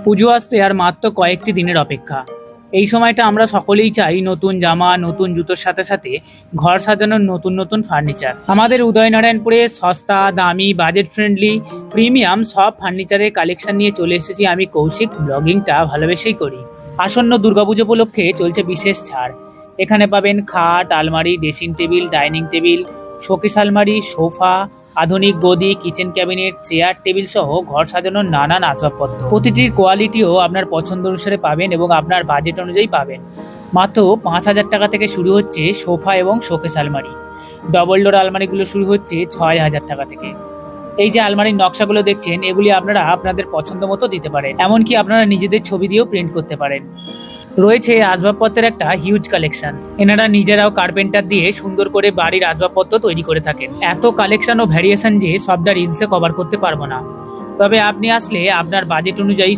পুজো আসতে আর মাত্র কয়েকটি দিনের অপেক্ষা। এই সময়টা আমরা সকলেই চাই নতুন জামা, নতুন জুতোর সাথে সাথে ঘর সাজানোর নতুন নতুন ফার্নিচার। আমাদের উদয়নারায়ণপুরে সস্তা, দামি, বাজেট ফ্রেন্ডলি, প্রিমিয়াম সব ফার্নিচারের কালেকশন নিয়ে চলে এসেছি আমি কৌশিক। ব্লগিংটা ভালোবেসেই করি। আসন্ন দুর্গাপুজো উপলক্ষে চলছে বিশেষ ছাড়। এখানে পাবেন খাট, আলমারি, dressing table, dining table, showcase আলমারি, সোফা, আধুনিক গদি, কিচেন ক্যাবিনেট, চেয়ার টেবিল সহ ঘর সাজানোর নানান আসবাবপত্র। প্রতিটির কোয়ালিটিও আপনার পছন্দ অনুসারে পাবেন এবং আপনার বাজেট অনুযায়ী পাবেন। মাত্র 5,000 টাকা থেকে শুরু হচ্ছে সোফা এবং শোকেস আলমারি। ডবল ডোর আলমারিগুলো শুরু হচ্ছে 6,000 টাকা থেকে। এই যে আলমারির নকশাগুলো দেখছেন, এগুলি আপনারা আপনাদের পছন্দ মতো দিতে পারেন। এমনকি আপনারা নিজেদের ছবি দিয়েও প্রিন্ট করতে পারেন। রয়েছে আসবাবপত্রের একটা হিউজ কালেকশন। এনারা নিজেরাও কার্পেন্টার দিয়ে সুন্দর করে বাড়ির আসবাবপত্র তৈরি করে থাকেন। এত কালেকশন ও ভ্যারিয়েশন যে সবটা রিলসে কভার করতে পারবো না। তবে আপনি আসলে আপনার বাজেট অনুযায়ী